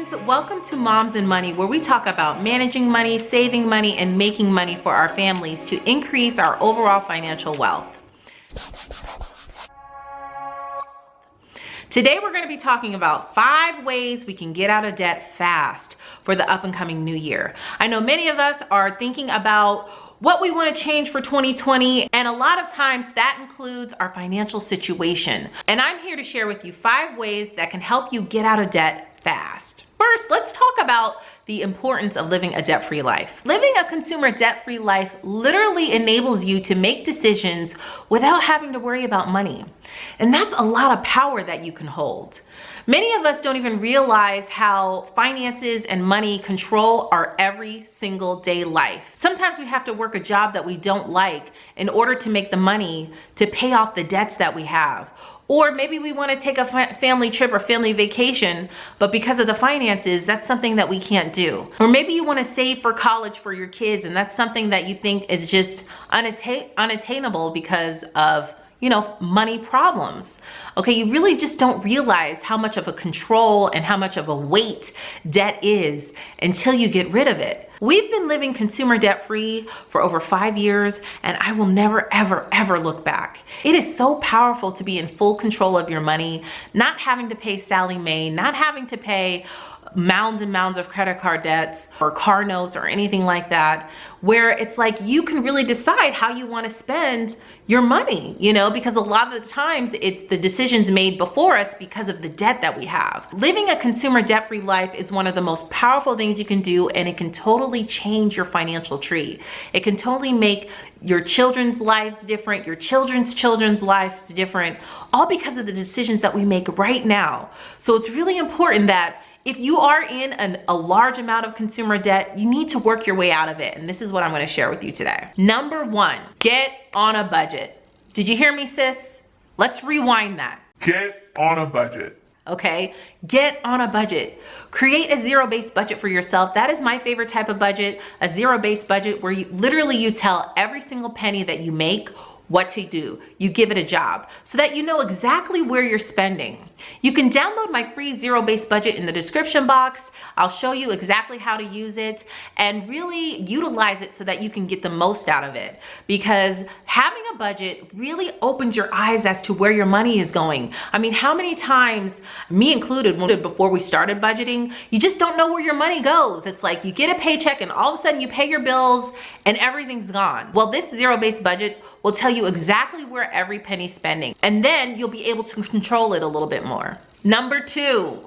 friends, welcome to Moms and Money, where we talk about managing money, saving money, and making money for our families to increase our overall financial wealth. Today we're going to be talking about 5 ways we can get out of debt fast for the up and coming new year. I know many of us are thinking about what we want to change for 2020, and a lot of times that includes our financial situation. And I'm here to share with you 5 ways that can help you get out of debt fast. First, let's talk about the importance of living a debt-free life. Living a consumer debt-free life literally enables you to make decisions without having to worry about money. And that's a lot of power that you can hold. Many of us don't even realize how finances and money control our every single day life. Sometimes we have to work a job that we don't like in order to make the money to pay off the debts that we have. Or maybe we want to take a family trip or family vacation, but because of the finances, that's something that we can't do. Or maybe you want to save for college for your kids, and that's something that you think is just unattainable because of money problems. Okay, you really just don't realize how much of a control and how much of a weight debt is until you get rid of it. We've been living consumer debt free for over 5 years, and I will never, ever, ever look back. It is so powerful to be in full control of your money, not having to pay Sally Mae, not having to pay mounds and mounds of credit card debts or car notes or anything like that, where it's like you can really decide how you want to spend your money, because a lot of the times it's the decisions made before us because of the debt that we have. Living a consumer debt-free life is one of the most powerful things you can do, and it can totally change your financial tree. It can totally make your children's lives different, your children's lives different, all because of the decisions that we make right now. So it's really important that if you are in a large amount of consumer debt, you need to work your way out of it. And this is what I'm going to share with you today. Number 1, get on a budget. Did you hear me, sis? Let's rewind that. Get on a budget. Okay, get on a budget. Create a zero-based budget for yourself. That is my favorite type of budget, a zero-based budget where you tell every single penny that you make what to do. You give it a job so that you know exactly where you're spending. You can download my free zero-based budget in the description box. I'll show you exactly how to use it and really utilize it so that you can get the most out of it, because having a budget really opens your eyes as to where your money is going. I mean, how many times, me included, before we started budgeting, you just don't know where your money goes. It's like you get a paycheck and all of a sudden you pay your bills and everything's gone. Well, this zero-based budget will tell you exactly where every penny's spending, and then you'll be able to control it a little bit more. Number 2,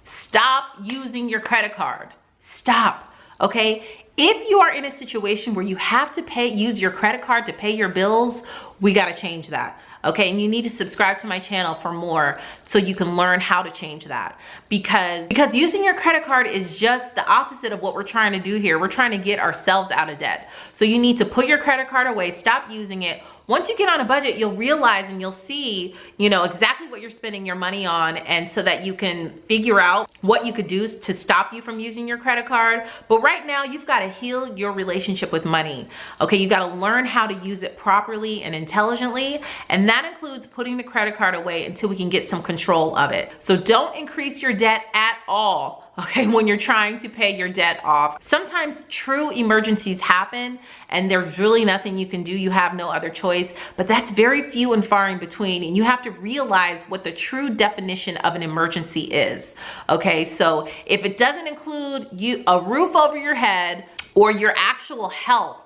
stop using your credit card. Stop, okay? If you are in a situation where you have to use your credit card to pay your bills, we gotta change that. Okay, and you need to subscribe to my channel for more so you can learn how to change that. Because using your credit card is just the opposite of what we're trying to do here. We're trying to get ourselves out of debt. So you need to put your credit card away, stop using it. Once you get on a budget, you'll realize and you'll see, exactly what you're spending your money on, and so that you can figure out what you could do to stop you from using your credit card. But right now, you've got to heal your relationship with money. Okay, you've got to learn how to use it properly and intelligently, and that includes putting the credit card away until we can get some control of it. So don't increase your debt at all, okay, when you're trying to pay your debt off. Sometimes true emergencies happen and there's really nothing you can do. You have no other choice, but that's very few and far in between, and you have to realize what the true definition of an emergency is. Okay, so if it doesn't include a roof over your head or your actual health,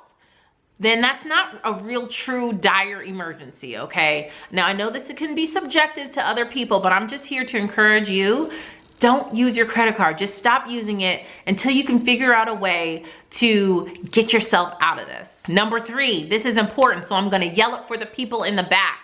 then that's not a real true dire emergency. Okay, now I know this can be subjective to other people, but I'm just here to encourage you. Don't use your credit card. Just stop using it until you can figure out a way to get yourself out of this. Number 3, this is important, so I'm going to yell it for the people in the back.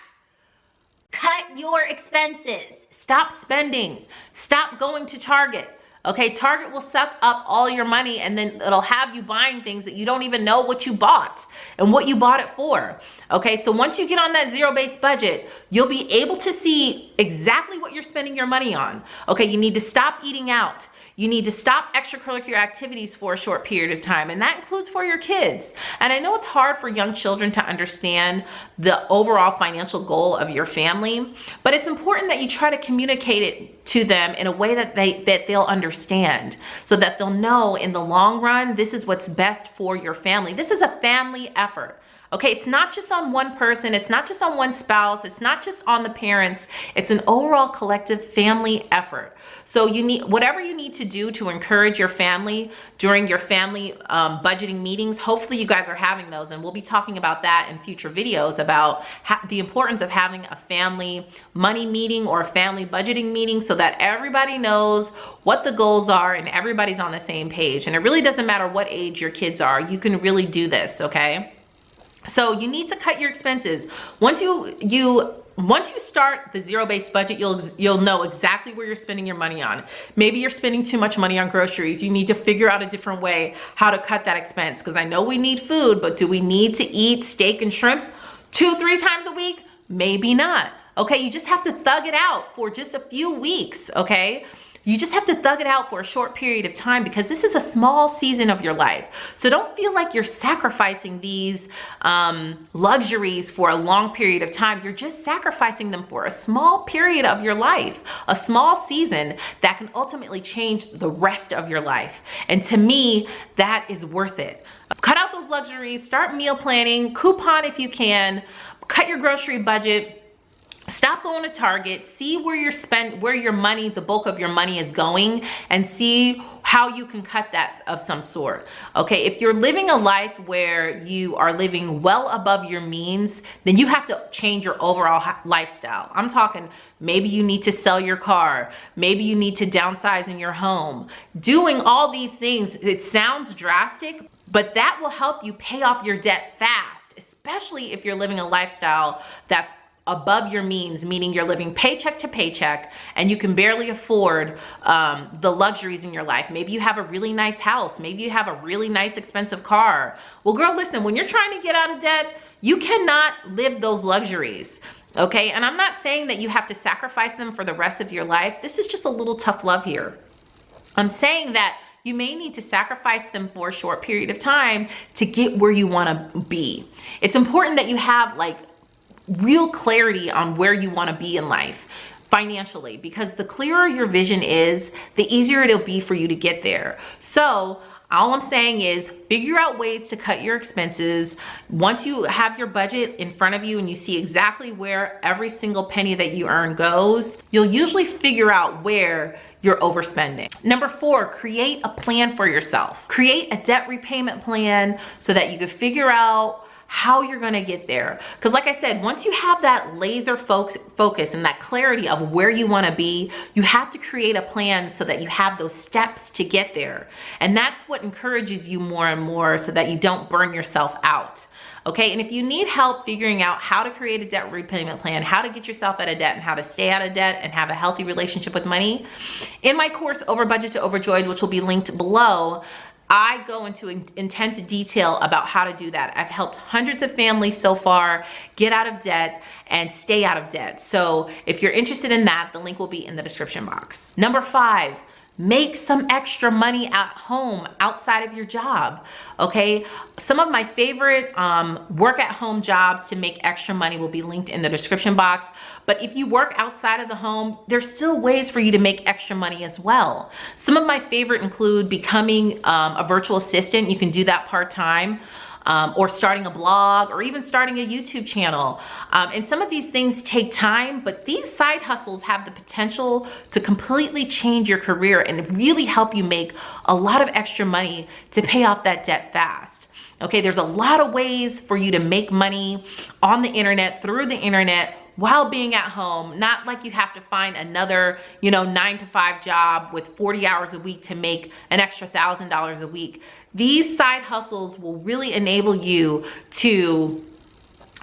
Cut your expenses. Stop spending. Stop going to Target. Okay, Target will suck up all your money, and then it'll have you buying things that you don't even know what you bought and what you bought it for. Okay, so once you get on that zero-based budget, you'll be able to see exactly what you're spending your money on. Okay, you need to stop eating out. You need to stop extracurricular activities for a short period of time, and that includes for your kids. And I know it's hard for young children to understand the overall financial goal of your family, but it's important that you try to communicate it to them in a way that they'll understand, so that they'll know in the long run, this is what's best for your family. This is a family effort. Okay, it's not just on one person, it's not just on one spouse, it's not just on the parents, it's an overall collective family effort. So you need, whatever you need to do to encourage your family during your family budgeting meetings. Hopefully you guys are having those, and we'll be talking about that in future videos about the importance of having a family money meeting or a family budgeting meeting, so that everybody knows what the goals are and everybody's on the same page. And it really doesn't matter what age your kids are, you can really do this, okay? So you need to cut your expenses. Once you start the zero-based budget, you'll know exactly where you're spending your money on. Maybe you're spending too much money on groceries. You need to figure out a different way how to cut that expense, because I know we need food, but do we need to eat steak and shrimp 2-3 times a week? Maybe not. Okay, you just have to thug it out for just a few weeks, okay? You just have to thug it out for a short period of time, because this is a small season of your life. So don't feel like you're sacrificing these luxuries for a long period of time. You're just sacrificing them for a small period of your life, a small season that can ultimately change the rest of your life. And to me, that is worth it. Cut out those luxuries, start meal planning, coupon if you can, cut your grocery budget. Stop going to Target, see where your money, the bulk of your money is going, and see how you can cut that of some sort. Okay, if you're living a life where you are living well above your means, then you have to change your overall lifestyle. I'm talking, maybe you need to sell your car, maybe you need to downsize in your home. Doing all these things, it sounds drastic, but that will help you pay off your debt fast, especially if you're living a lifestyle that's above your means, meaning you're living paycheck to paycheck and you can barely afford the luxuries in your life. Maybe you have a really nice house. Maybe you have a really nice expensive car. Well, girl, listen, when you're trying to get out of debt, you cannot live those luxuries. Okay, and I'm not saying that you have to sacrifice them for the rest of your life. This is just a little tough love here. I'm saying that you may need to sacrifice them for a short period of time to get where you want to be. It's important that you have like real clarity on where you want to be in life financially, because the clearer your vision is, the easier it'll be for you to get there. So all I'm saying is figure out ways to cut your expenses. Once you have your budget in front of you and you see exactly where every single penny that you earn goes, you'll usually figure out where you're overspending. Number 4, create a plan for yourself. Create a debt repayment plan so that you can figure out how you're gonna get there. Because like I said, once you have that laser focus and that clarity of where you wanna be, you have to create a plan so that you have those steps to get there. And that's what encourages you more and more, so that you don't burn yourself out. Okay, and if you need help figuring out how to create a debt repayment plan, how to get yourself out of debt, and how to stay out of debt and have a healthy relationship with money, in my course, Over Budget to Overjoyed, which will be linked below, I go into intense detail about how to do that. I've helped hundreds of families so far get out of debt and stay out of debt. So if you're interested in that, the link will be in the description box. Number 5, make some extra money at home outside of your job. Okay, some of my favorite work at home jobs to make extra money will be linked in the description box. But if you work outside of the home, there's still ways for you to make extra money as well. Some of my favorite include becoming a virtual assistant. You can do that part-time. Or starting a blog, or even starting a YouTube channel. And some of these things take time, but these side hustles have the potential to completely change your career and really help you make a lot of extra money to pay off that debt fast. Okay, there's a lot of ways for you to make money on the internet, through the internet, while being at home. Not like you have to find another, 9-to-5 job with 40 hours a week to make an extra $1,000 a week. These side hustles will really enable you to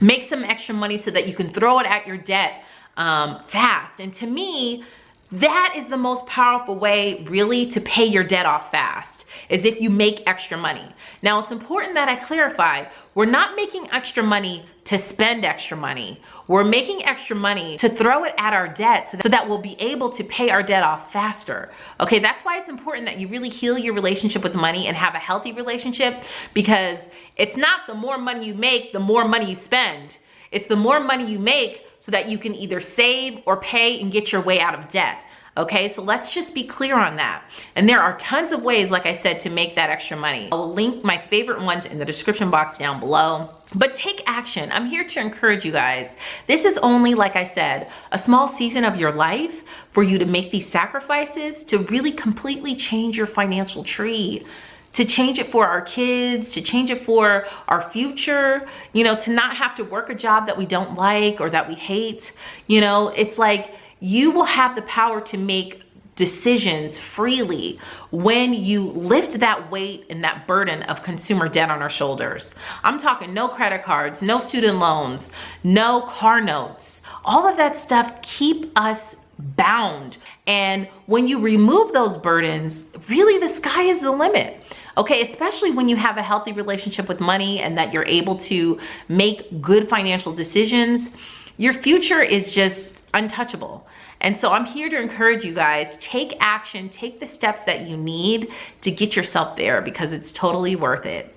make some extra money so that you can throw it at your debt fast. And to me, That is the most powerful way really to pay your debt off fast, is if you make extra money. Now, it's important that I clarify, we're not making extra money to spend extra money. We're making extra money to throw it at our debt so that we'll be able to pay our debt off faster. Okay, that's why it's important that you really heal your relationship with money and have a healthy relationship, because it's not the more money you make, the more money you spend. It's the more money you make so that you can either save or pay and get your way out of debt. Okay, so let's just be clear on that. And there are tons of ways, like I said, to make that extra money. I will link my favorite ones in the description box down below. But take action. I'm here to encourage you guys. This is only, like I said, a small season of your life for you to make these sacrifices to really completely change your financial tree. To change it for our kids, to change it for our future, you know, to not have to work a job that we don't like or that we hate. You know, it's like you will have the power to make decisions freely when you lift that weight and that burden of consumer debt on our shoulders. I'm talking no credit cards, no student loans, no car notes. All of that stuff keep us bound. And when you remove those burdens, really the sky is the limit. Okay, especially when you have a healthy relationship with money and that you're able to make good financial decisions, your future is just untouchable. And so I'm here to encourage you guys, take action, take the steps that you need to get yourself there, because it's totally worth it.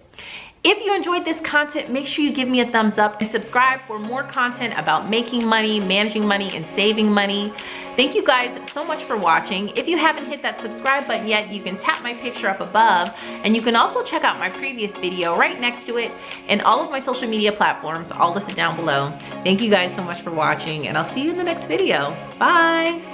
If you enjoyed this content, make sure you give me a thumbs up and subscribe for more content about making money, managing money, and saving money. Thank you guys so much for watching. If you haven't hit that subscribe button yet, you can tap my picture up above, and you can also check out my previous video right next to it, and all of my social media platforms, all listed down below. Thank you guys so much for watching, and I'll see you in the next video. Bye.